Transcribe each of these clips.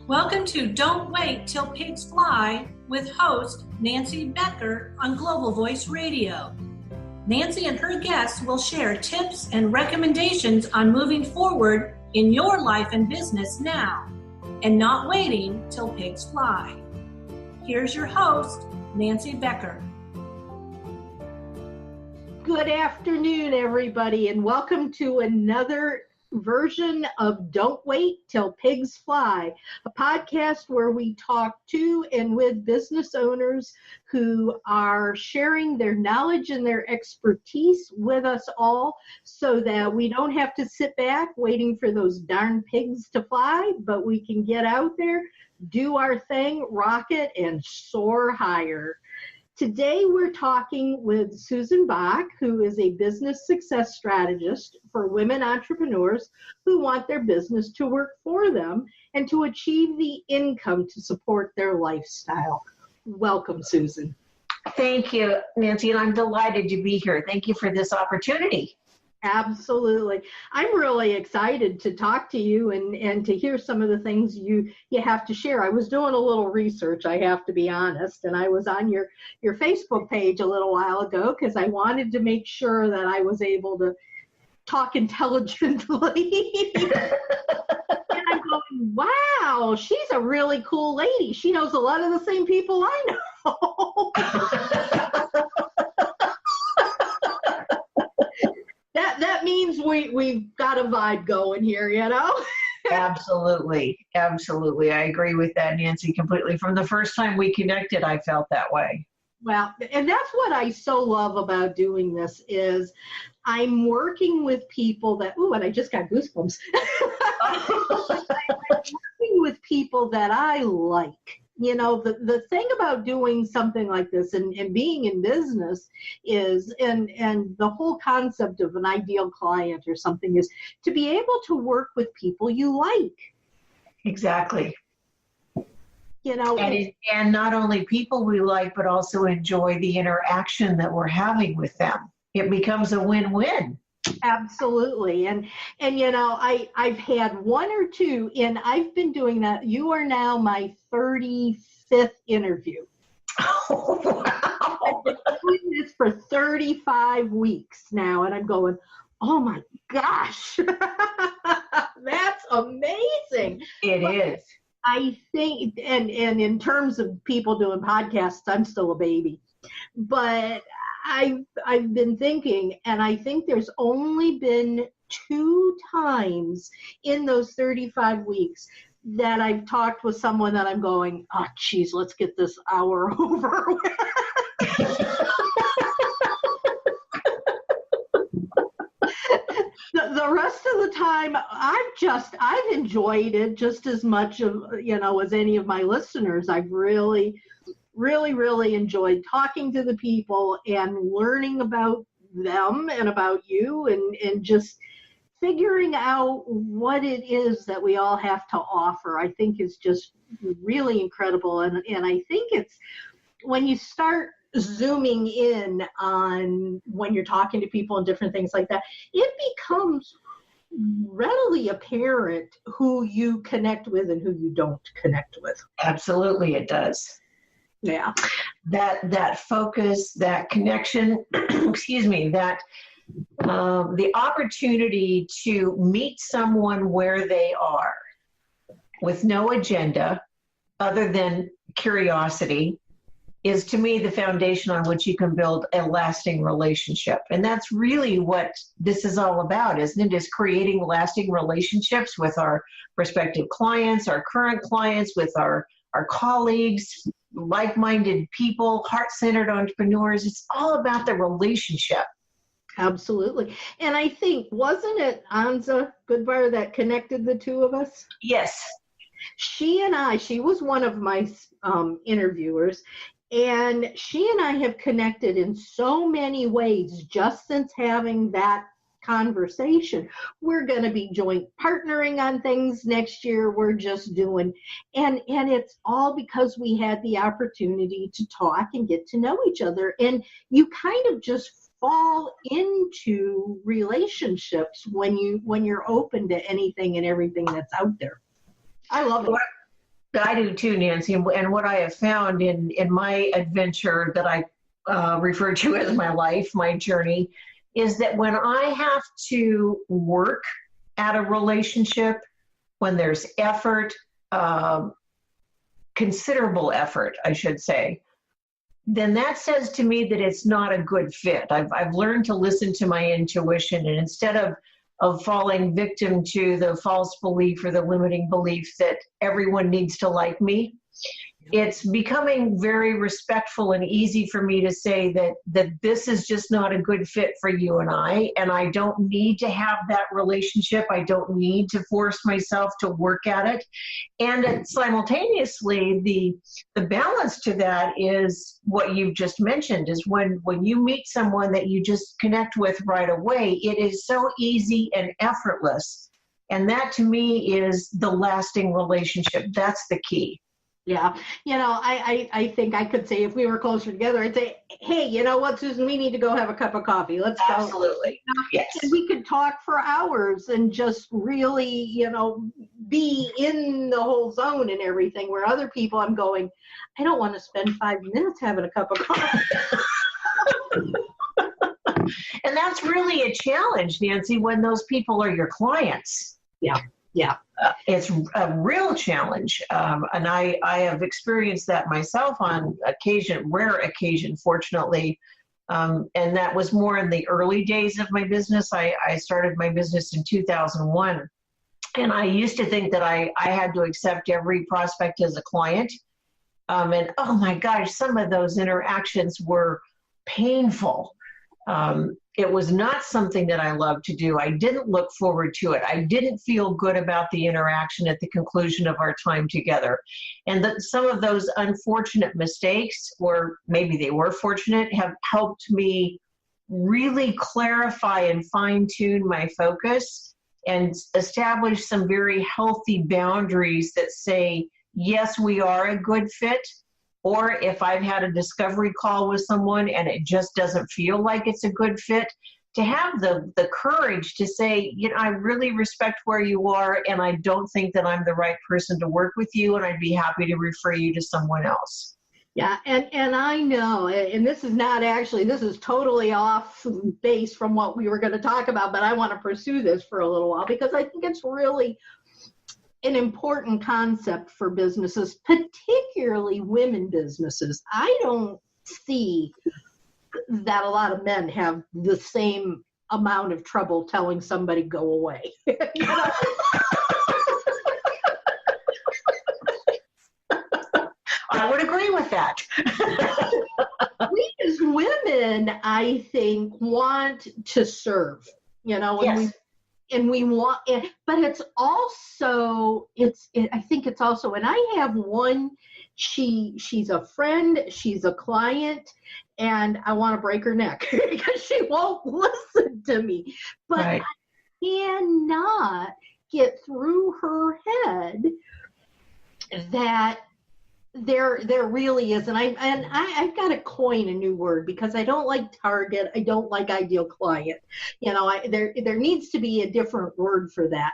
Welcome to Don't Wait Till Pigs Fly with host Nancy Becker on Global Voice Radio. Nancy and her guests will share tips and recommendations on moving forward in your life and business now and not waiting till pigs fly. Here's your host, Nancy Becker. Good afternoon, everybody, and welcome to another version of Don't Wait Till Pigs Fly, a podcast where we talk to and with business owners who are sharing their knowledge and their expertise with us all so that we don't have to sit back waiting for those darn pigs to fly, but we can get out there, do our thing, rock it, and soar higher. Today, we're talking with Susan Bock, who is a business success strategist for women entrepreneurs who want their business to work for them and to achieve the income to support their lifestyle. Welcome, Susan. Thank you, Nancy, and I'm delighted to be here. Thank you for this opportunity. Absolutely. I'm really excited to talk to you and to hear some of the things you have to share. I was doing a little research, I have to be honest, and I was on your Facebook page a little while ago because I wanted to make sure that I was able to talk intelligently. And I'm going, wow, she's a really cool lady. She knows a lot of the same people I know. That means we've got a vibe going here, you know? Absolutely. I agree with that, Nancy, completely. From the first time we connected, I felt that way. Well, and that's what I so love about doing this is I'm working with people that, and I just got goosebumps. I'm working with people that I like. You know, the thing about doing something like this and being in business is, and the whole concept of an ideal client or something is to be able to work with people you like. Exactly. You know, and not only people we like, but also enjoy the interaction that we're having with them. It becomes a win-win. Absolutely. And you know, I've had one or two, and I've been doing that. You are now my 35th interview. Oh, wow. I've been doing this for 35 weeks now, and I'm going, oh my gosh, that's amazing. It is. I think, and in terms of people doing podcasts, I'm still a baby. But I've been thinking, and I think there's only been 2 times in those 35 weeks that I've talked with someone that I'm going, oh, geez, let's get this hour over with. The rest of the time, I've enjoyed it just as much of, as any of my listeners. I've really enjoyed talking to the people and learning about them and about you and just figuring out what it is that we all have to offer. I think is just really incredible. And I think it's when you start zooming in on when you're talking to people and different things like that, it becomes readily apparent who you connect with and who you don't connect with. Absolutely, it does. Yeah. That focus, that connection, excuse me, that the opportunity to meet someone where they are with no agenda other than curiosity is, to me, the foundation on which you can build a lasting relationship. And that's really what this is all about, isn't it? Is creating lasting relationships with our prospective clients, our current clients, with our colleagues, like-minded people, heart-centered entrepreneurs. It's all about the relationship. Absolutely. And I think, wasn't it Anza Goodbar that connected the two of us? Yes. She was one of my interviewers, and she and I have connected in so many ways just since having that conversation. We're going to be joint partnering on things next year. We're just doing, and it's all because we had the opportunity to talk and get to know each other. And you kind of just fall into relationships when you're open to anything and everything that's out there. I love it. I do too, Nancy. And what I have found in my adventure that I refer to as my life, my journey, is that when I have to work at a relationship, when there's effort, considerable effort, I should say, then that says to me that it's not a good fit. I've learned to listen to my intuition, and instead of falling victim to the false belief or the limiting belief that everyone needs to like me, it's becoming very respectful and easy for me to say that this is just not a good fit for you and I don't need to have that relationship. I don't need to force myself to work at it. And simultaneously, the balance to that is what you've just mentioned, is when you meet someone that you just connect with right away, it is so easy and effortless. And that to me is the lasting relationship. That's the key. Yeah. I think I could say if we were closer together, I'd say, hey, you know what, Susan, we need to go have a cup of coffee. Let's go. Absolutely. Yes. And we could talk for hours and just really, be in the whole zone and everything, where other people I'm going, I don't want to spend 5 minutes having a cup of coffee. And that's really a challenge, Nancy, when those people are your clients. Yeah. Yeah. It's a real challenge. And I have experienced that myself on occasion, rare occasion, fortunately. And that was more in the early days of my business. I started my business in 2001. And I used to think that I had to accept every prospect as a client. And oh my gosh, some of those interactions were painful. It was not something that I loved to do. I didn't look forward to it. I didn't feel good about the interaction at the conclusion of our time together. And some of those unfortunate mistakes, or maybe they were fortunate, have helped me really clarify and fine-tune my focus and establish some very healthy boundaries that say, yes, we are a good fit. Or if I've had a discovery call with someone and it just doesn't feel like it's a good fit, to have the courage to say, I really respect where you are, and I don't think that I'm the right person to work with you, and I'd be happy to refer you to someone else. Yeah, and I know, and this is totally off base from what we were going to talk about, but I want to pursue this for a little while because I think it's really an important concept for businesses, particularly women businesses. I don't see that a lot of men have the same amount of trouble telling somebody go away. I would agree with that. We as women, I think, want to serve, Yes. we want it, but it's also, I think it's also, and I have one, she's a friend, she's a client, and I want to break her neck because she won't listen to me. But right. I cannot get through her head that there really is, and I've got to coin a new word because I don't like target, I don't like ideal client. There needs to be a different word for that.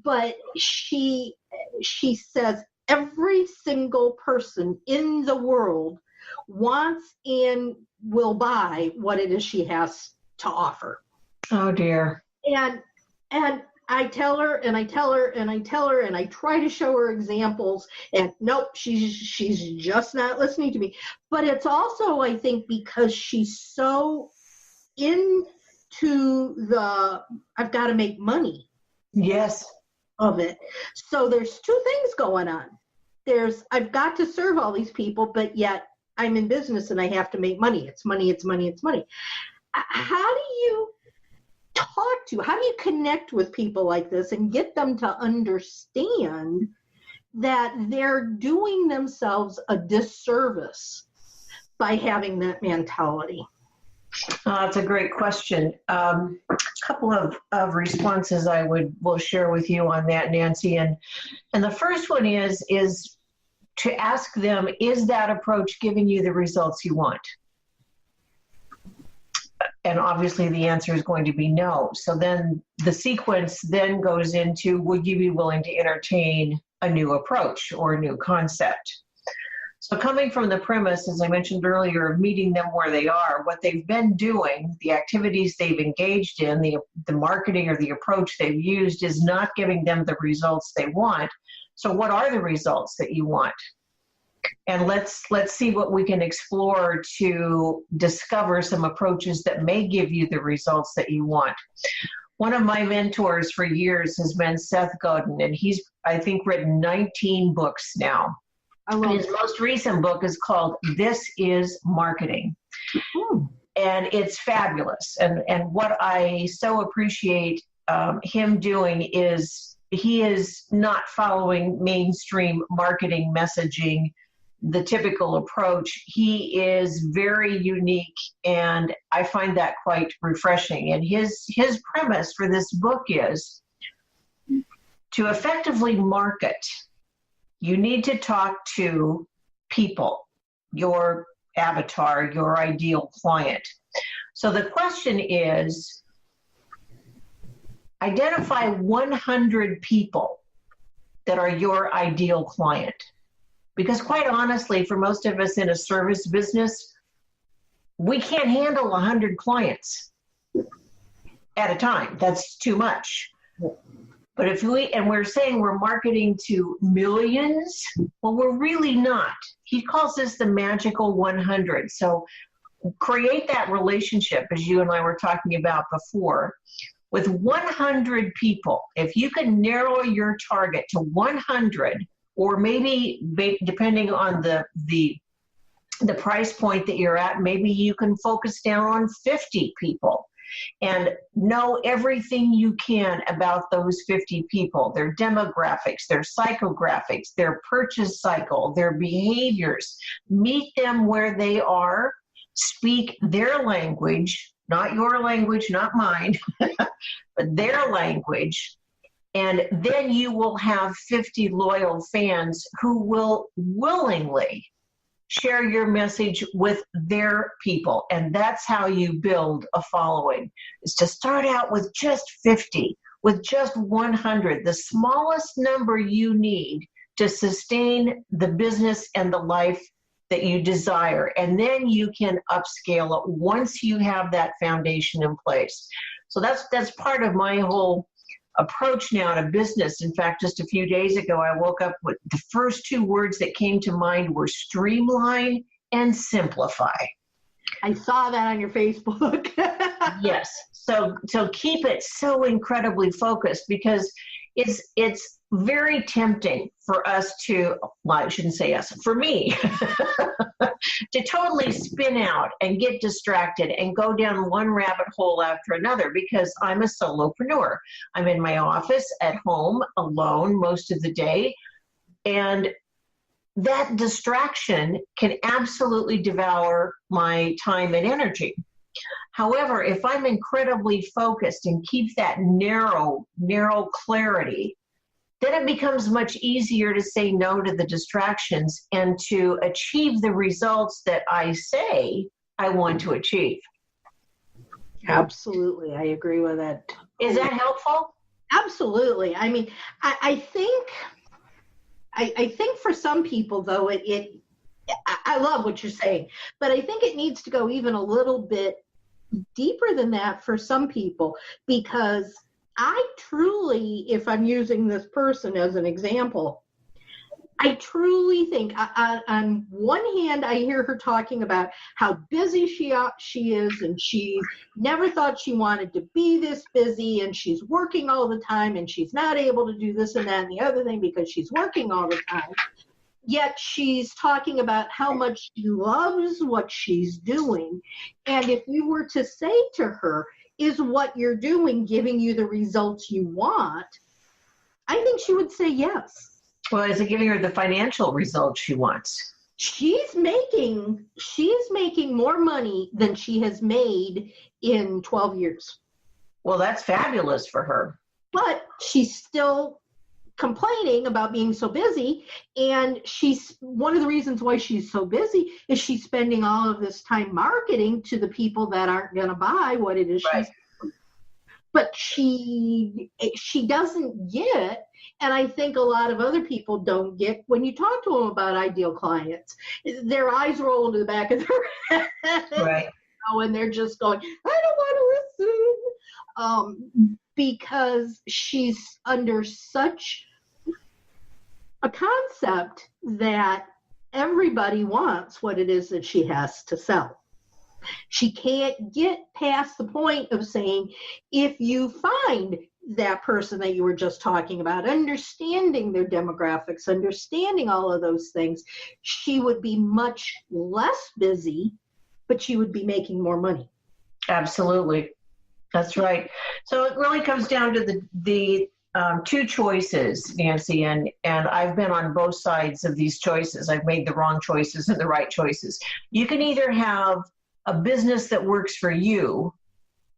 But she says every single person in the world wants and will buy what it is she has to offer. Oh dear. And I tell her and I tell her and I tell her and I try to show her examples, and nope, she's just not listening to me. But it's also, I think, because she's so into the I've got to make money. Yes. Of it. So there's two things going on. There's I've got to serve all these people, but yet I'm in business and I have to make money. It's money, it's money, it's money. How do you how do you connect with people like this and get them to understand that they're doing themselves a disservice by having that mentality? That's a great question. A couple of responses I will share with you on that, Nancy. And the first one is to ask them, is that approach giving you the results you want? And obviously the answer is going to be no. So then the sequence then goes into, would you be willing to entertain a new approach or a new concept. So coming from the premise, as I mentioned earlier, of meeting them where they are, what they've been doing, the activities they've engaged in, the marketing or the approach they've used is not giving them the results they want. So what are the results that you want? And let's see what we can explore to discover some approaches that may give you the results that you want. One of my mentors for years has been Seth Godin, and he's, I think, written 19 books now. His most recent book is called This is Marketing. And it's fabulous. And what I so appreciate him doing is he is not following mainstream marketing messaging, the typical approach. He is very unique, and I find that quite refreshing. And his premise for this book is to effectively market, you need to talk to people, your avatar, your ideal client. So the question is, identify 100 people that are your ideal client. Because quite honestly, for most of us in a service business, we can't handle 100 clients at a time. That's too much. But if we're saying we're marketing to millions, well, we're really not. He calls this the magical 100. So create that relationship, as you and I were talking about before, with 100 people. If you can narrow your target to 100, or maybe depending on the price point that you're at, maybe you can focus down on 50 people. And know everything you can about those 50 people, their demographics, their psychographics, their purchase cycle, their behaviors. Meet them where they are, speak their language, not your language, not mine, but their language. And then you will have 50 loyal fans who will willingly share your message with their people. And that's how you build a following, is to start out with just 50, with just 100, the smallest number you need to sustain the business and the life that you desire. And then you can upscale it once you have that foundation in place. So that's part of my whole approach now to business. In fact, just a few days ago, I woke up with the first two words that came to mind were streamline and simplify. I saw that on your Facebook. Yes. So keep it so incredibly focused, because it's very tempting for us to, well, I shouldn't say us, for me, to totally spin out and get distracted and go down one rabbit hole after another, because I'm a solopreneur. I'm in my office at home alone most of the day. And that distraction can absolutely devour my time and energy. However, if I'm incredibly focused and keep that narrow clarity, then it becomes much easier to say no to the distractions and to achieve the results that I say I want to achieve. Absolutely. I agree with that. Is that helpful? Absolutely. I mean, I think for some people, though, I love what you're saying, but I think it needs to go even a little bit deeper than that for some people, because I truly, if I'm using this person as an example, I truly think, on one hand, I hear her talking about how busy she is, and she never thought she wanted to be this busy, and she's working all the time, and she's not able to do this and that and the other thing because she's working all the time. Yet she's talking about how much she loves what she's doing. And if you were to say to her, is what you're doing giving you the results you want? I think she would say yes. Well, is it giving her the financial results she wants? She's making more money than she has made in 12 years. Well, that's fabulous for her. But she's still complaining about being so busy, and she's one of the reasons why she's so busy is she's spending all of this time marketing to the people that aren't going to buy what it is right. she's doing. but she doesn't get, and I think a lot of other people don't get, when you talk to them about ideal clients, their eyes roll into the back of their head. Right. And they're just going, I don't want to listen, because she's under such a concept that everybody wants what it is that she has to sell. She can't get past the point of saying, if you find that person that you were just talking about, understanding their demographics, understanding all of those things, she would be much less busy, but she would be making more money. Absolutely. That's right. So it really comes down to the two choices, Nancy, and I've been on both sides of these choices. I've made the wrong choices and the right choices. You can either have a business that works for you,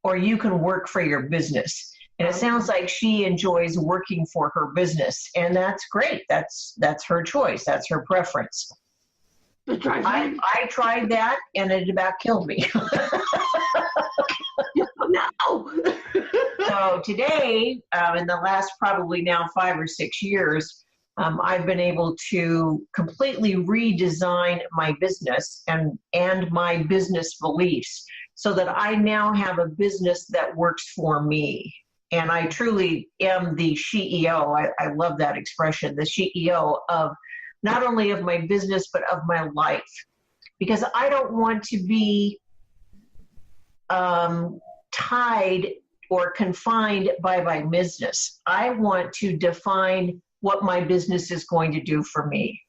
or you can work for your business. And it sounds like she enjoys working for her business, and that's great. That's her choice. That's her preference. I tried that, and it about killed me. No. So today, in the last probably now 5 or 6 years, I've been able to completely redesign my business and my business beliefs so that I now have a business that works for me. And I truly am the CEO. I love that expression, the CEO of not only of my business, but of my life. Because I don't want to be tied or confined by my business. I want to define what my business is going to do for me.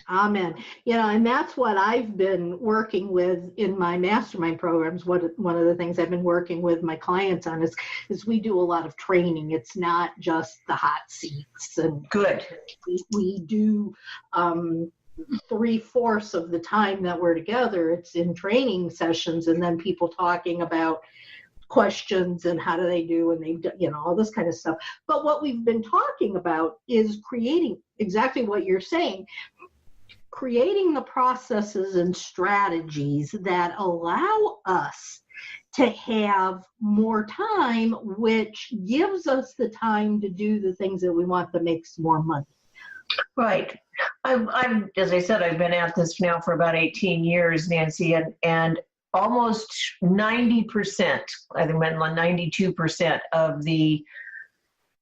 Amen. And that's what I've been working with in my mastermind programs. One of the things I've been working with my clients on is we do a lot of training. It's not just the hot seats. And good. We do 3/4 of the time that we're together, it's in training sessions, and then people talking about questions and how do they do, and they all this kind of stuff. But what we've been talking about is creating exactly what you're saying, creating the processes and strategies that allow us to have more time, which gives us the time to do the things that we want that makes more money. Right. I'm, as I said, I've been at this now for about 18 years, Nancy, and almost 90%, I think 92% of the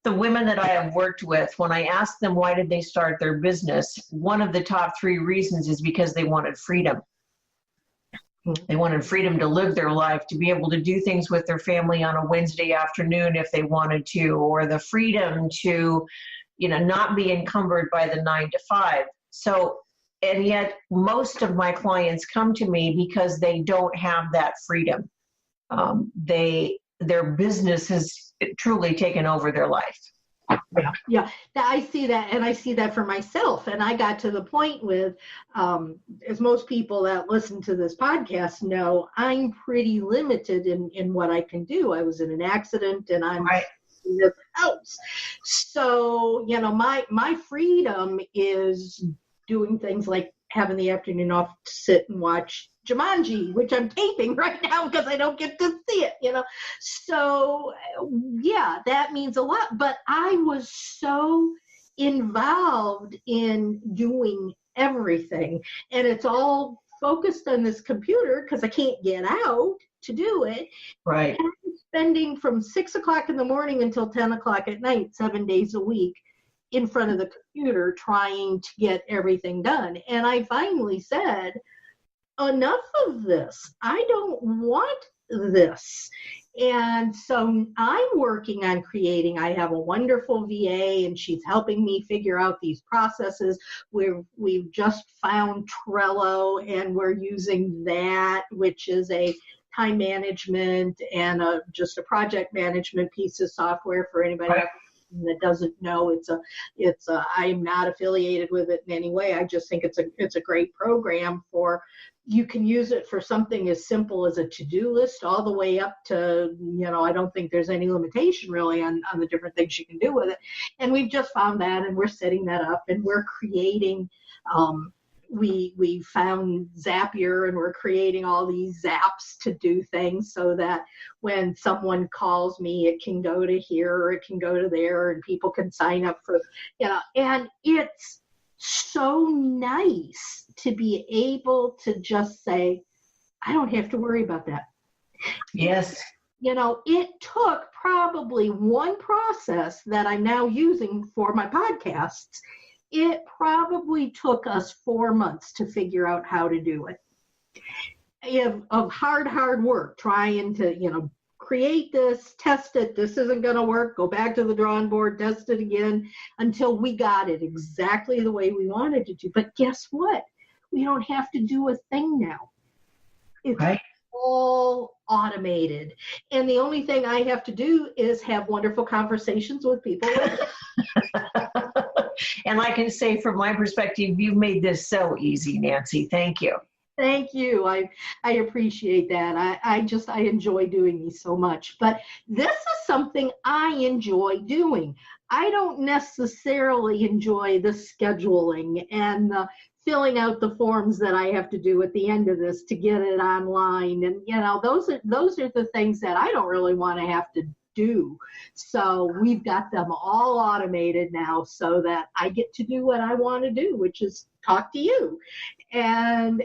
women that I have worked with, when I ask them why did they start their business, one of the top 3 reasons is because they wanted freedom. They wanted freedom to live their life, to be able to do things with their family on a Wednesday afternoon if they wanted to, or the freedom to, not be encumbered by the 9 to 5. So, and yet most of my clients come to me because they don't have that freedom. Their business has truly taken over their life. Yeah, I see that, and I see that for myself. And I got to the point with, as most people that listen to this podcast know, I'm pretty limited in what I can do. I was in an accident, and I'm in this house. So, my freedom is doing things like having the afternoon off to sit and watch Jumanji, which I'm taping right now because I don't get to see it, So, yeah, that means a lot. But I was so involved in doing everything. And it's all focused on this computer because I can't get out to do it. Right. And I'm spending from 6 o'clock in the morning until 10 o'clock at night, 7 days a week, in front of the computer trying to get everything done. And I finally said, enough of this. I don't want this. And so I'm working on creating, I have a wonderful VA, and she's helping me figure out these processes. We've just found Trello, and we're using that, which is a time management and just a project management piece of software for anybody that doesn't know. I'm not affiliated with it in any way. I just think it's a great program for, you can use it for something as simple as a to-do list all the way up to, I don't think there's any limitation really on the different things you can do with it. And we've just found that, and we're setting that up, and we're creating we found Zapier, and we're creating all these zaps to do things so that when someone calls me, it can go to here or it can go to there, and people can sign up for, and it's so nice to be able to just say, I don't have to worry about that. Yes. It took probably one process that I'm now using for my podcasts. It probably took us 4 months to figure out how to do it. Of hard work, trying to, create this, test it. This isn't going to work. Go back to the drawing board, test it again until we got it exactly the way we wanted to do. But guess what? We don't have to do a thing now. It's right. All automated. And the only thing I have to do is have wonderful conversations with people. And I can say from my perspective, you've made this so easy, Nancy. Thank you. Thank you. I appreciate that. I enjoy doing these so much. But this is something I enjoy doing. I don't necessarily enjoy the scheduling and the filling out the forms that I have to do at the end of this to get it online. And, those are the things that I don't really want to have to do. So we've got them all automated now so that I get to do what I want to do, which is talk to you. And,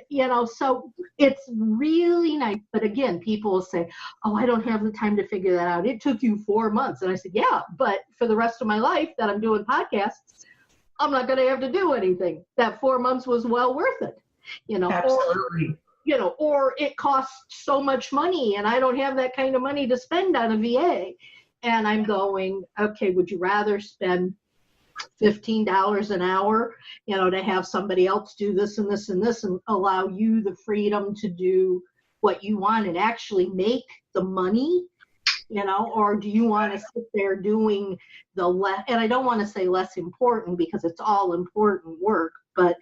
so it's really nice. But again, people will say, oh, I don't have the time to figure that out. It took you 4 months. And I said, yeah, but for the rest of my life that I'm doing podcasts, I'm not going to have to do anything. That 4 months was well worth it, Absolutely. Or it costs so much money and I don't have that kind of money to spend on a VA. And I'm going, okay, would you rather spend $15 an hour, to have somebody else do this and this and this and allow you the freedom to do what you want and actually make the money? Or do you want to sit there doing the less, and I don't want to say less important because it's all important work, but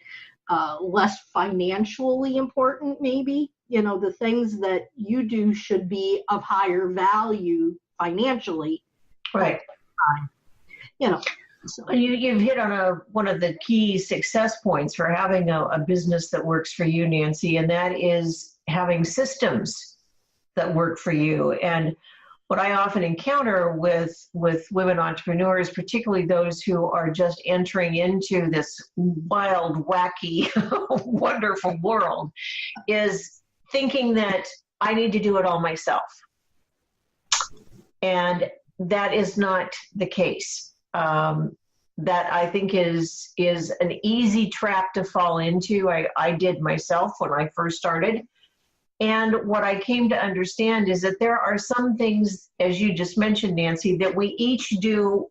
less financially important maybe, the things that you do should be of higher value financially. Right. So you've hit on one of the key success points for having a business that works for you, Nancy, and that is having systems that work for you. And what I often encounter with women entrepreneurs, particularly those who are just entering into this wild, wacky, wonderful world, is thinking that I need to do it all myself. And that is not the case. That I think is an easy trap to fall into. I did myself when I first started. And what I came to understand is that there are some things, as you just mentioned, Nancy, that we each do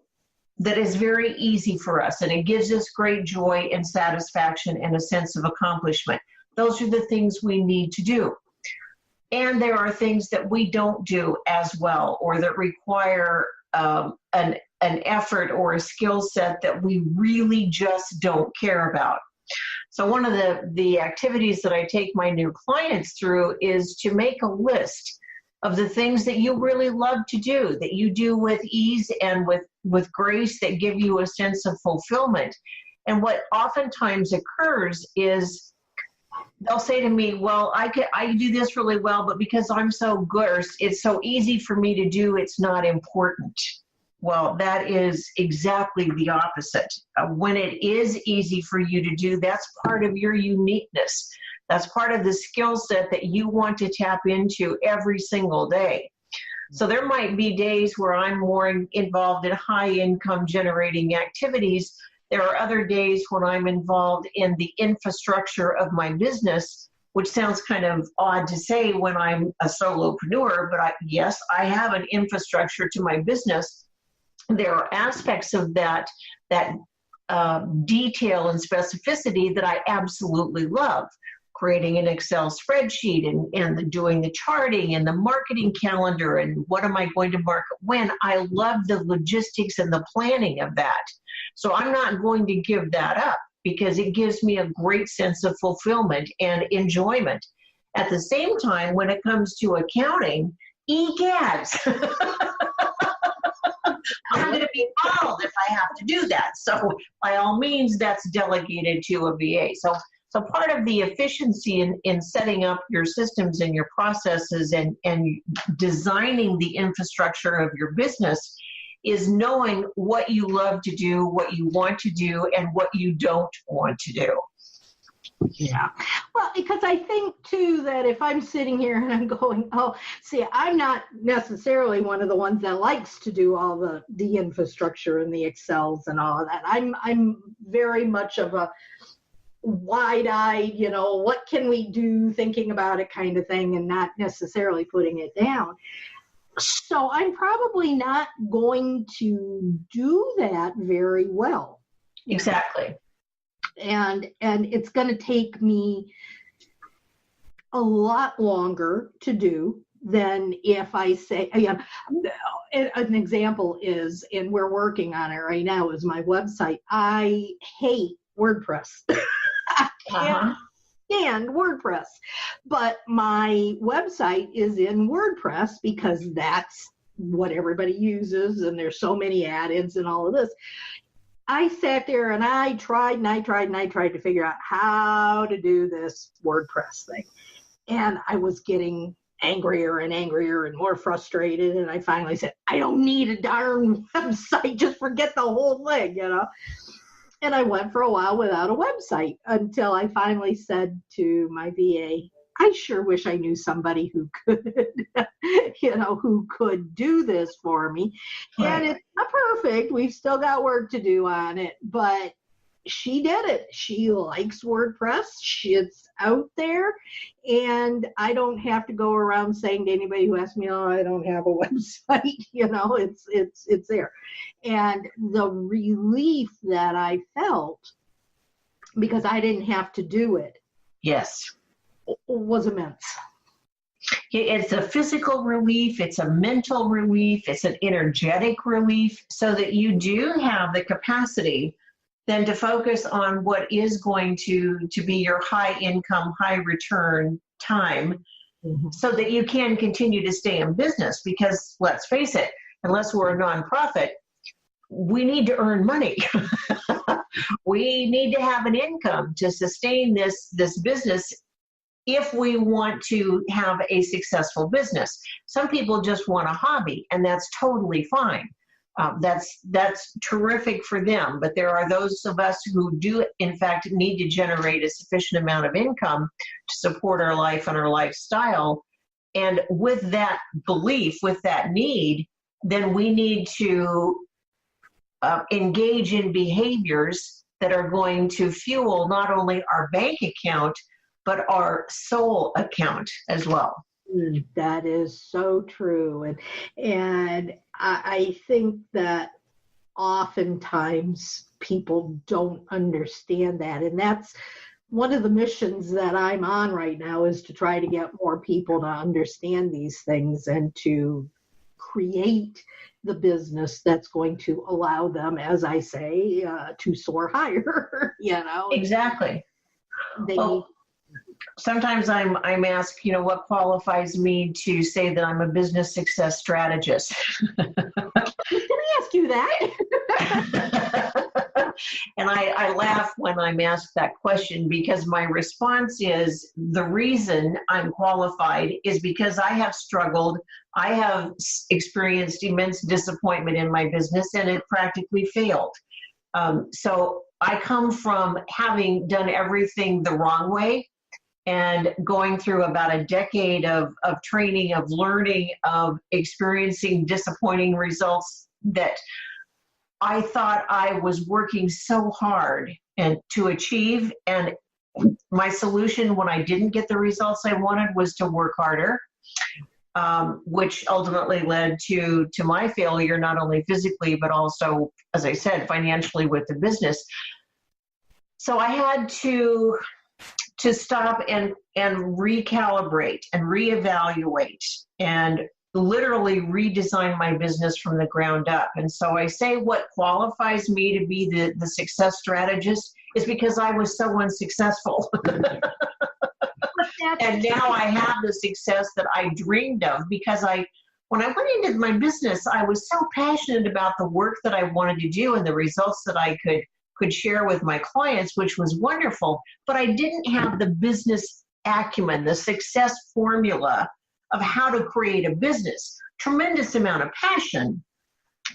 that is very easy for us. And it gives us great joy and satisfaction and a sense of accomplishment. Those are the things we need to do. And there are things that we don't do as well, or that require an effort or a skill set that we really just don't care about. So one of the activities that I take my new clients through is to make a list of the things that you really love to do, that you do with ease and with grace, that give you a sense of fulfillment. And what oftentimes occurs is they'll say to me, well, I do this really well, but because I'm so good, or it's so easy for me to do, it's not important. Well, that is exactly the opposite. When it is easy for you to do, that's part of your uniqueness. That's part of the skill set that you want to tap into every single day. So there might be days where I'm more involved in high income generating activities. There are other days when I'm involved in the infrastructure of my business, which sounds kind of odd to say when I'm a solopreneur, but yes, I have an infrastructure to my business. There are aspects of that detail and specificity that I absolutely love. Creating an Excel spreadsheet and doing the charting and the marketing calendar and what am I going to market when. I love the logistics and the planning of that. So I'm not going to give that up because it gives me a great sense of fulfillment and enjoyment. At the same time, when it comes to accounting, egads. I'm going to be bald if I have to do that. So by all means, that's delegated to a VA. So So part of the efficiency in setting up your systems and your processes and designing the infrastructure of your business is knowing what you love to do, what you want to do, and what you don't want to do. Yeah. Well, because I think, too, that if I'm sitting here and I'm going, oh, see, I'm not necessarily one of the ones that likes to do all the infrastructure and the Excels and all of that. I'm very much of a wide-eyed, what can we do, thinking about it kind of thing, and not necessarily putting it down. So I'm probably not going to do that very well. Exactly. And it's going to take me a lot longer to do than if I say, an example is, and we're working on it right now, is my website. I hate WordPress. I can't stand WordPress. But my website is in WordPress because that's what everybody uses, and there's so many add-ins and all of this. I sat there and I tried to figure out how to do this WordPress thing. And I was getting angrier and angrier and more frustrated. And I finally said, I don't need a darn website. Just forget the whole thing, And I went for a while without a website until I finally said to my VA, I sure wish I knew somebody who could, who could do this for me. Right. And it's not perfect. We've still got work to do on it, but she did it. She likes WordPress. It's out there, and I don't have to go around saying to anybody who asks me, oh, I don't have a website. It's there. And the relief that I felt because I didn't have to do it. Yes. Was immense. It's a physical relief, it's a mental relief, it's an energetic relief, so that you do have the capacity then to focus on what is going to be your high income, high return time, so that you can continue to stay in business. Because let's face it, unless we're a nonprofit, we need to earn money. We need to have an income to sustain this business if we want to have a successful business. Some people just want a hobby, and that's totally fine. That's terrific for them. But there are those of us who do, in fact, need to generate a sufficient amount of income to support our life and our lifestyle. And with that belief, with that need, then we need to engage in behaviors that are going to fuel not only our bank account, but our soul account as well. That is so true. And I think that oftentimes people don't understand that. And that's one of the missions that I'm on right now, is to try to get more people to understand these things and to create the business that's going to allow them, as I say, to soar higher. Exactly. Sometimes I'm asked, what qualifies me to say that I'm a business success strategist. Can I ask you that? And I laugh when I'm asked that question, because my response is, the reason I'm qualified is because I have struggled. I have experienced immense disappointment in my business, and it practically failed. So I come from having done everything the wrong way, and going through about a decade of training, of learning, of experiencing disappointing results that I thought I was working so hard and to achieve. And my solution when I didn't get the results I wanted was to work harder, which ultimately led to my failure, not only physically, but also, as I said, financially with the business. So I had to stop and recalibrate and reevaluate and literally redesign my business from the ground up. And so I say what qualifies me to be the success strategist is because I was so unsuccessful. And now I have the success that I dreamed of, because when I went into my business, I was so passionate about the work that I wanted to do and the results that I could share with my clients, which was wonderful, but I didn't have the business acumen, the success formula of how to create a business. Tremendous amount of passion,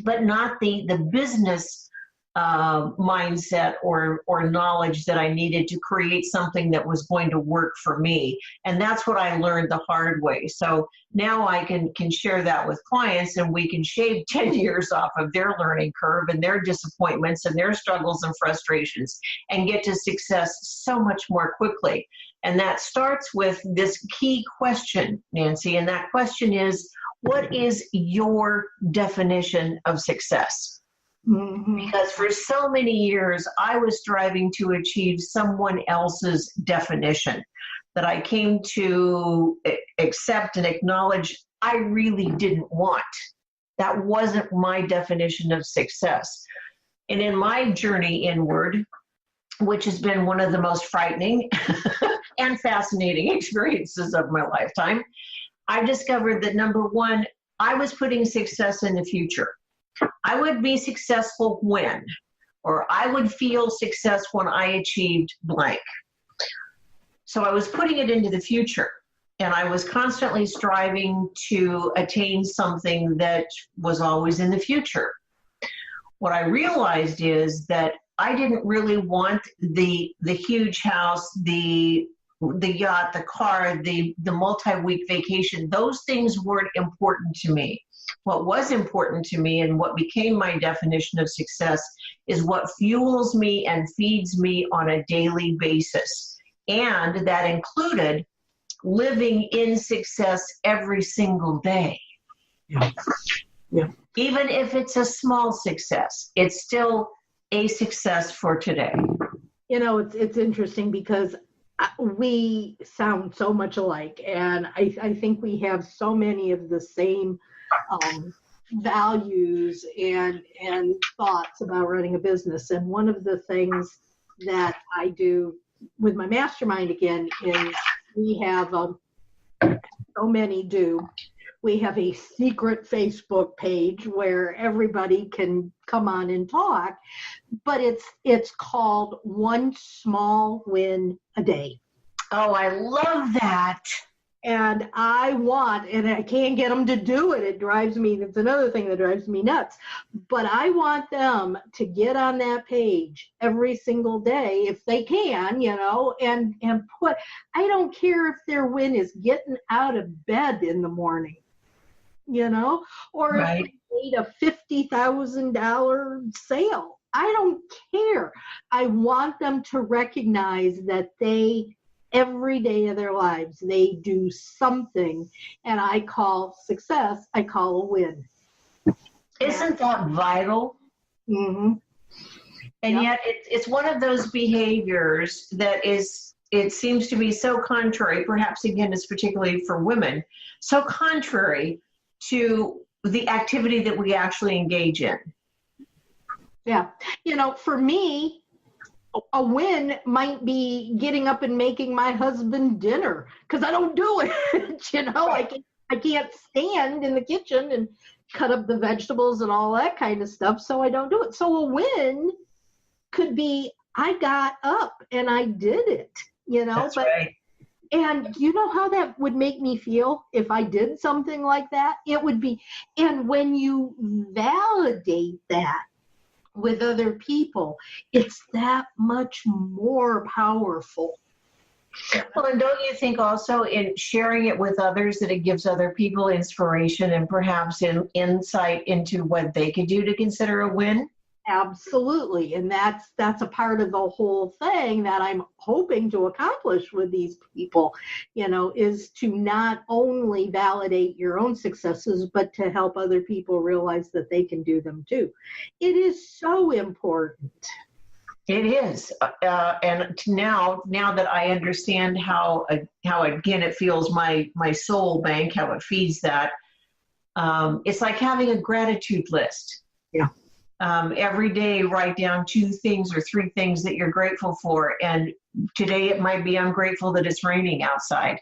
but not the business mindset or knowledge that I needed to create something that was going to work for me. And that's what I learned the hard way. So now I can share that with clients, and we can shave 10 years off of their learning curve and their disappointments and their struggles and frustrations, and get to success so much more quickly. And that starts with this key question, Nancy, and that question is, what is your definition of success? Mm-hmm. Because for so many years, I was striving to achieve someone else's definition that I came to accept and acknowledge I really didn't want. That wasn't my definition of success. And in my journey inward, which has been one of the most frightening and fascinating experiences of my lifetime, I discovered that, number one, I was putting success in the future. I would be successful when, or I would feel success when I achieved blank. So I was putting it into the future, and I was constantly striving to attain something that was always in the future. What I realized is that I didn't really want the huge house, the yacht, the car, the multi-week vacation. Those things weren't important to me. What was important to me and what became my definition of success is what fuels me and feeds me on a daily basis. And that included living in success every single day. Yeah. Yeah. Even if it's a small success, it's still a success for today. You know, it's interesting because we sound so much alike, and I think we have so many of the same values and thoughts about running a business. And one of the things that I do with my mastermind again is we have so many do. We have a secret Facebook page where everybody can come on and talk, but it's called One Small Win a Day. Oh, I love that. And and I can't get them to do it. It's another thing that drives me nuts. But I want them to get on that page every single day if they can, and put, I don't care if their win is getting out of bed in the morning, or right. if they made a $50,000 sale. I don't care. I want them to recognize that every day of their lives, they do something, and I call success, I call a win. Isn't that vital? Mm-hmm. And yet it's one of those behaviors that it seems to be so contrary, perhaps again, it's particularly for women, so contrary to the activity that we actually engage in. Yeah. For me, a win might be getting up and making my husband dinner, because I don't do it. I can't stand in the kitchen and cut up the vegetables and all that kind of stuff, so I don't do it. So a win could be I got up and I did it. That's right. And you know how that would make me feel if I did something like that? It would be, and when you validate that with other people, it's that much more powerful. Well, and don't you think also in sharing it with others that it gives other people inspiration and perhaps insight into what they could do to consider a win? Absolutely. And that's a part of the whole thing that I'm hoping to accomplish with these people, is to not only validate your own successes, but to help other people realize that they can do them too. It is so important. It is. And now that I understand how again, it fuels my soul bank, how it feeds that, it's like having a gratitude list. Yeah. Every day, write down 2 things or 3 things that you're grateful for. And today it might be, I'm grateful that it's raining outside.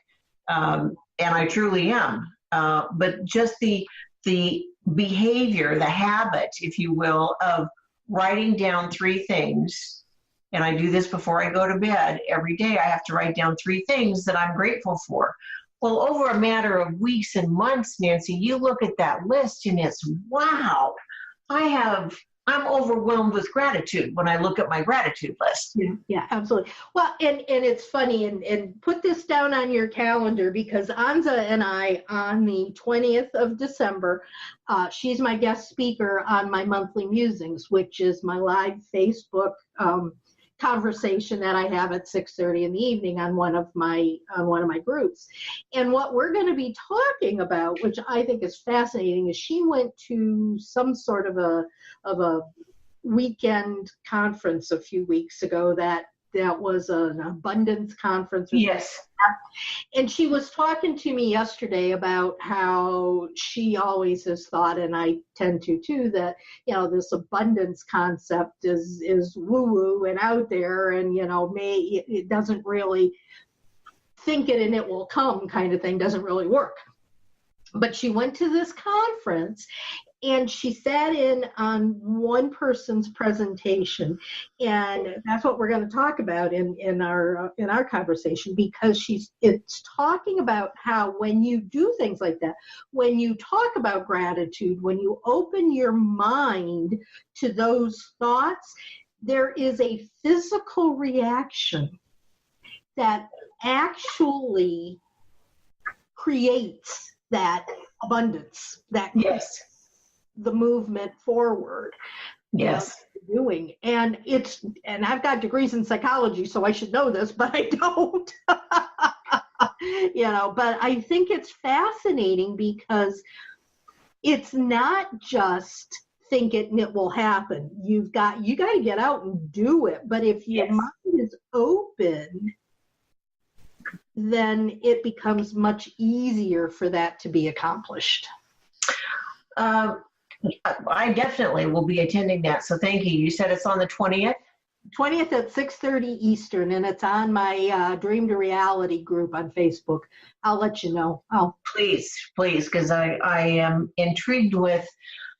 And I truly am. But just the behavior, the habit, if you will, of writing down 3 things, and I do this before I go to bed. Every day I have to write down 3 things that I'm grateful for. Well, over a matter of weeks and months, Nancy, you look at that list and it's, wow, I'm overwhelmed with gratitude when I look at my gratitude list. Yeah, absolutely. Well, and it's funny, and put this down on your calendar, because Anza and I, on the 20th of December, she's my guest speaker on my monthly musings, which is my live Facebook conversation that I have at 6:30 in the evening on one of my groups. And what we're going to be talking about, which I think is fascinating, is she went to some sort of a weekend conference a few weeks ago that was an abundance conference. Yes. And she was talking to me yesterday about how she always has thought, and I tend to too, that, this abundance concept is woo-woo and out there, and, it doesn't really think it and it will come kind of thing, doesn't really work. But she went to this conference, and she sat in on one person's presentation, and that's what we're going to talk about in our conversation, because it's talking about how when you do things like that, when you talk about gratitude, when you open your mind to those thoughts, there is a physical reaction that actually creates that abundance, that yes, the movement forward. Yes. Doing. And I've got degrees in psychology, so I should know this, but I don't. But I think it's fascinating, because it's not just think it and it will happen. You got to get out and do it. But if your mind is open, then it becomes much easier for that to be accomplished. I definitely will be attending that. So thank you. You said it's on the 20th? 20th at 6:30 Eastern, and it's on my Dream to Reality group on Facebook. I'll let you know. Oh, please, because I am intrigued with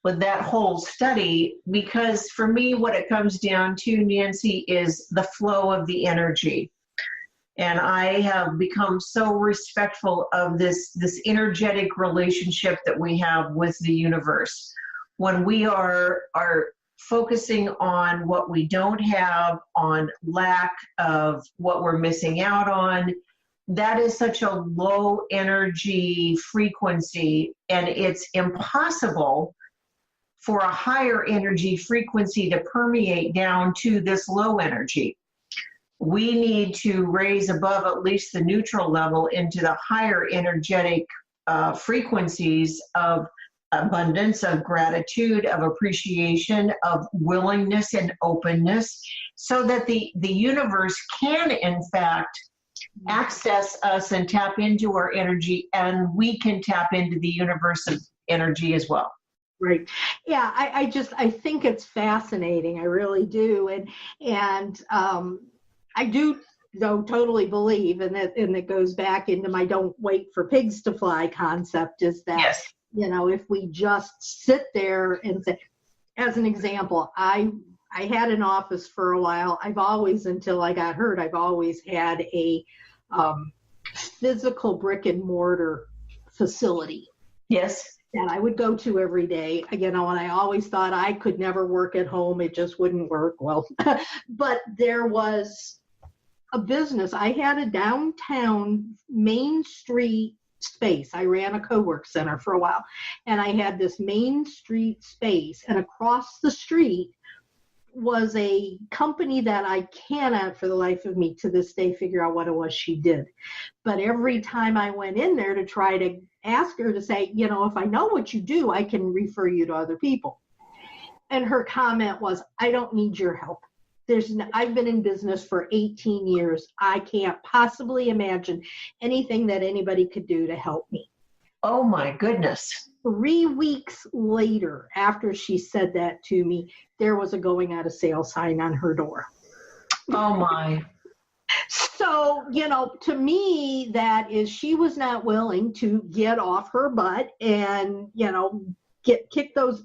that whole study, because for me, what it comes down to, Nancy, is the flow of the energy. And I have become so respectful of this energetic relationship that we have with the universe. When we are focusing on what we don't have, on lack of what we're missing out on, that is such a low energy frequency, and it's impossible for a higher energy frequency to permeate down to this low energy. We need to raise above at least the neutral level into the higher energetic frequencies of abundance, of gratitude, of appreciation, of willingness and openness, so that the universe can, in fact, access us and tap into our energy, and we can tap into the universe's energy as well. Right. Yeah, I think it's fascinating. I really do. And I do, though, totally believe, and it goes back into my don't wait for pigs to fly concept, is that, yes, if we just sit there and say, as an example, I had an office for a while. Until I got hurt, I've always had a physical brick and mortar facility. Yes. That I would go to every day, and I always thought I could never work at home. It just wouldn't work well. But there was a business. I had a downtown Main Street space. I ran a co-work center for a while, and I had this Main Street space, and across the street was a company that I cannot for the life of me to this day figure out what it was she did. But every time I went in there to try to ask her to say, if I know what you do, I can refer you to other people. And her comment was, I don't need your help. I've been in business for 18 years. I can't possibly imagine anything that anybody could do to help me. Oh my goodness. 3 weeks later, after she said that to me, there was a going out of sales sign on her door. Oh my. So, to me, that is, she was not willing to get off her butt and, kick those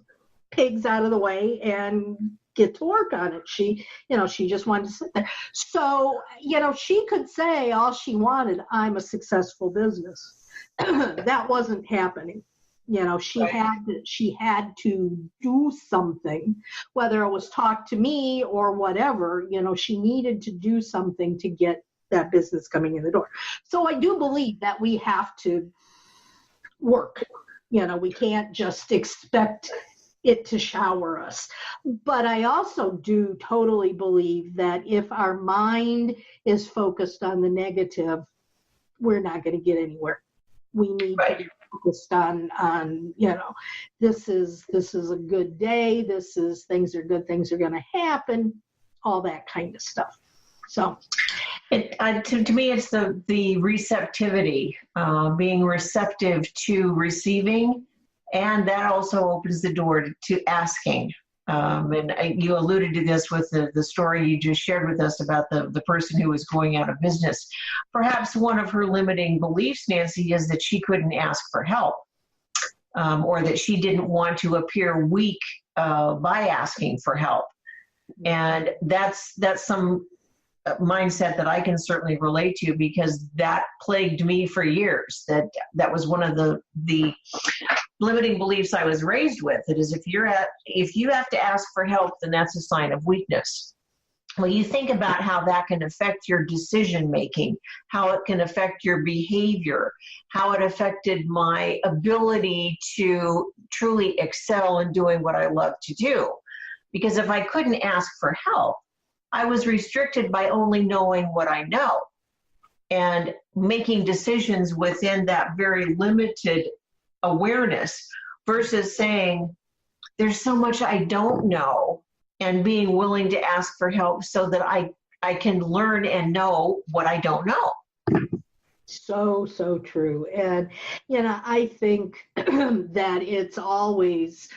pigs out of the way and get to work on it. She just wanted to sit there. So, she could say all she wanted, I'm a successful business. That wasn't happening. She had to do something, whether it was talk to me or whatever. She needed to do something to get that business coming in the door. So I do believe that we have to work. We can't just expect it to shower us. But I also do totally believe that if our mind is focused on the negative, we're not going to get anywhere. We need to be focused on this is a good day. Things are good. Things are going to happen. All that kind of stuff. So, to me, it's the receptivity, being receptive to receiving, and that also opens the door to asking. You alluded to this with the story you just shared with us about the person who was going out of business. Perhaps one of her limiting beliefs, Nancy, is that she couldn't ask for help, or that she didn't want to appear weak by asking for help. And that's some mindset that I can certainly relate to, because that plagued me for years. That was one of the limiting beliefs I was raised with. It is, if you have to ask for help, then that's a sign of weakness. Well, you think about how that can affect your decision making, how it can affect your behavior, how it affected my ability to truly excel in doing what I love to do. Because if I couldn't ask for help, I was restricted by only knowing what I know and making decisions within that very limited awareness, versus saying, there's so much I don't know, and being willing to ask for help so that I can learn and know what I don't know. So true. And, I think that it's always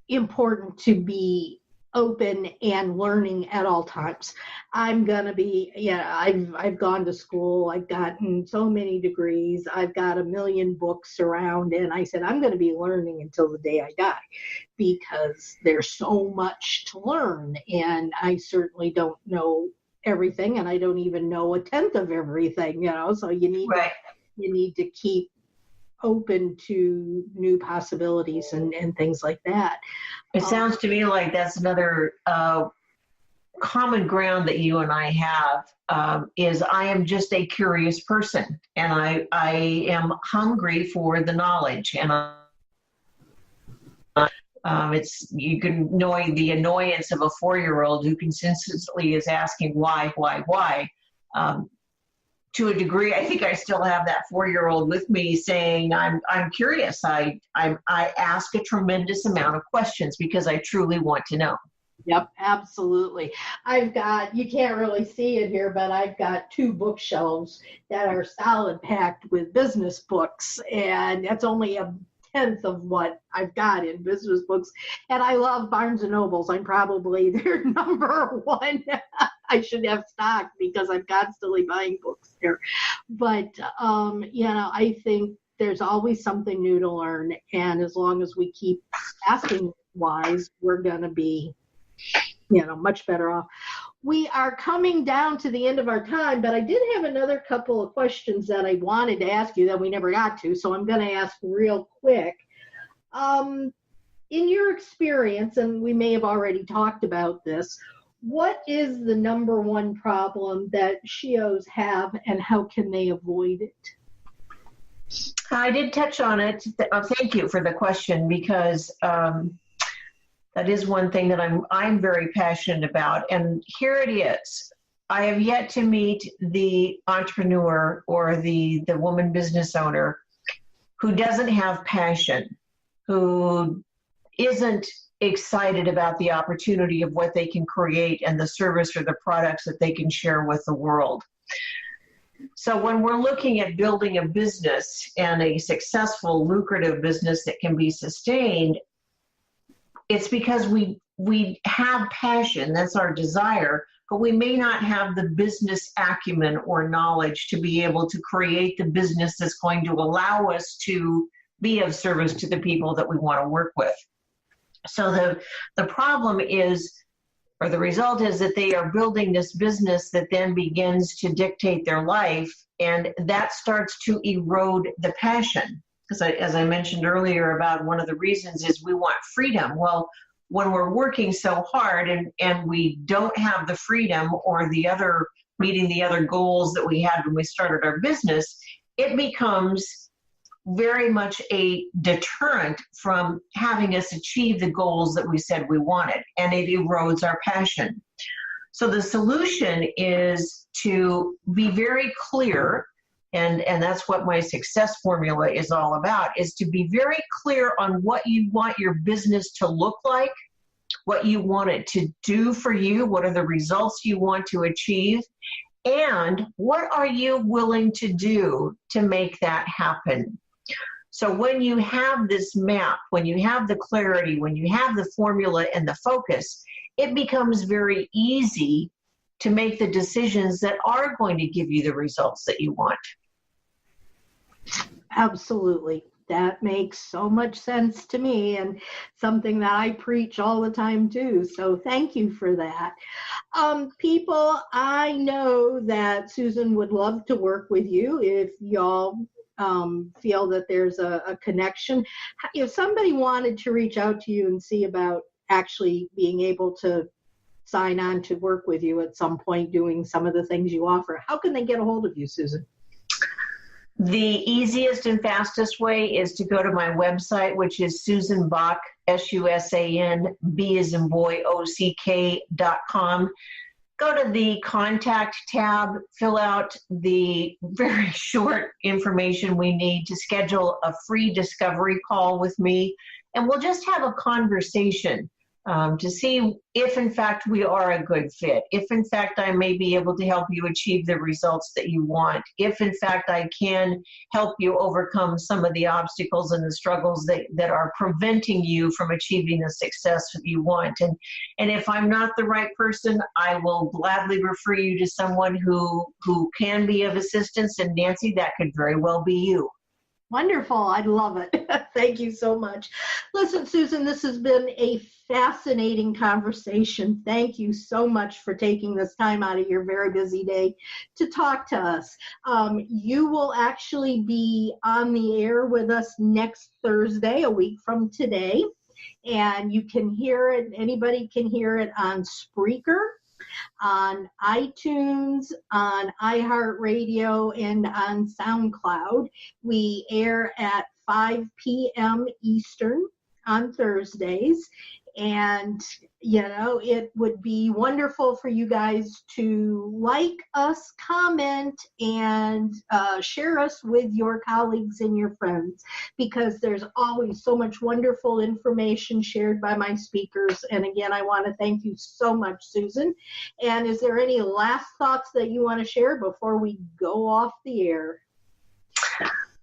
important to be open and learning at all times. I'm going to be, I've gone to school. I've gotten so many degrees. I've got 1 million books around. And I said, I'm going to be learning until the day I die, because there's so much to learn. And I certainly don't know everything. And I don't even know 1/10 of everything, so you need to keep open to new possibilities and things like that. It sounds to me like that's another common ground that you and I have, is I am just a curious person, and I am hungry for the knowledge, and you can know the annoyance of a 4-year-old who consistently is asking why. To a degree, I think I still have that 4-year-old with me saying, I'm curious. I ask a tremendous amount of questions because I truly want to know. Yep, absolutely. You can't really see it here, but I've got 2 bookshelves that are solid packed with business books, and that's only 1/10 of what I've got in business books. And I love Barnes and Nobles. I'm probably their number 1. I should have stock because I'm constantly buying books there. But, I think there's always something new to learn. And as long as we keep asking whys, we're going to be, much better off. We are coming down to the end of our time, but I did have another couple of questions that I wanted to ask you that we never got to. So I'm going to ask real quick. In your experience, and we may have already talked about this, what is the number 1 problem that SHIOs have, and how can they avoid it? I did touch on it. Thank you for the question, because that is one thing that I'm very passionate about. And here it is. I have yet to meet the entrepreneur or the woman business owner who doesn't have passion, who isn't excited about the opportunity of what they can create and the service or the products that they can share with the world. So when we're looking at building a business, and a successful, lucrative business that can be sustained, it's because we have passion, that's our desire, but we may not have the business acumen or knowledge to be able to create the business that's going to allow us to be of service to the people that we want to work with. So the problem is, or the result is, that they are building this business that then begins to dictate their life, and that starts to erode the passion. Because as I mentioned earlier about one of the reasons is we want freedom. Well, when we're working so hard and we don't have the freedom or meeting the other goals that we had when we started our business, it becomes very much a deterrent from having us achieve the goals that we said we wanted, and it erodes our passion. So the solution is to be very clear, and that's what my success formula is all about, is to be very clear on what you want your business to look like, what you want it to do for you, what are the results you want to achieve, and what are you willing to do to make that happen. So when you have this map, when you have the clarity, when you have the formula and the focus, it becomes very easy to make the decisions that are going to give you the results that you want. Absolutely. That makes so much sense to me, and something that I preach all the time too. So thank you for that. People, I know that Susan would love to work with you if y'all feel that there's a connection. If somebody wanted to reach out to you and see about actually being able to sign on to work with you at some point, doing some of the things you offer, how can they get a hold of you, Susan? The easiest and fastest way is to go to my website, which is Susan Bock, SUSAN, B as in boy, OCK.com. Go to the contact tab, fill out the very short information we need to schedule a free discovery call with me, and we'll just have a conversation to see if in fact we are a good fit, if in fact I may be able to help you achieve the results that you want, if in fact I can help you overcome some of the obstacles and the struggles that are preventing you from achieving the success that you want. And if I'm not the right person, I will gladly refer you to someone who can be of assistance. And Nancy, that could very well be you. Wonderful. I love it. Thank you so much. Listen, Susan, this has been a fascinating conversation. Thank you so much for taking this time out of your very busy day to talk to us. You will actually be on the air with us next Thursday, a week from today. And you can hear it, anybody can hear it on Spreaker, on iTunes, on iHeartRadio, and on SoundCloud. We air at 5 p.m. Eastern on Thursdays. And, it would be wonderful for you guys to like us, comment, and share us with your colleagues and your friends, because there's always so much wonderful information shared by my speakers. And again, I want to thank you so much, Susan. And is there any last thoughts that you want to share before we go off the air?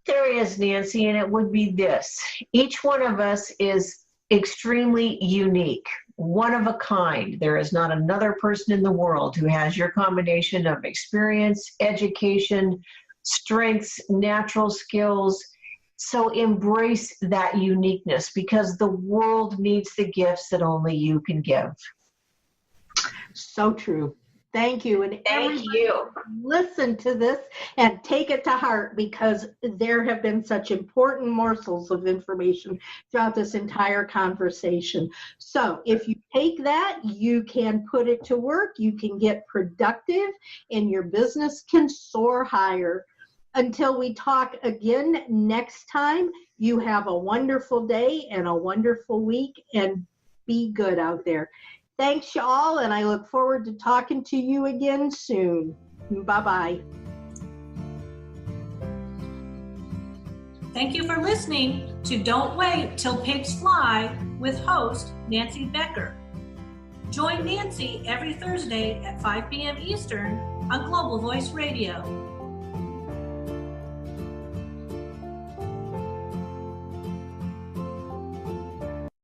There is, Nancy, and it would be this. Each one of us is extremely unique, one of a kind. There is not another person in the world who has your combination of experience, education, strengths, natural skills. So embrace that uniqueness, because the world needs the gifts that only you can give. So true. Thank you. And thank you. Listen to this and take it to heart, because there have been such important morsels of information throughout this entire conversation. So if you take that, you can put it to work, you can get productive, and your business can soar higher. Until we talk again next time, you have a wonderful day and a wonderful week, and be good out there. Thanks, y'all, and I look forward to talking to you again soon. Bye-bye. Thank you for listening to Don't Wait Till Pigs Fly with host Nancy Becker. Join Nancy every Thursday at 5 p.m. Eastern on Global Voice Radio.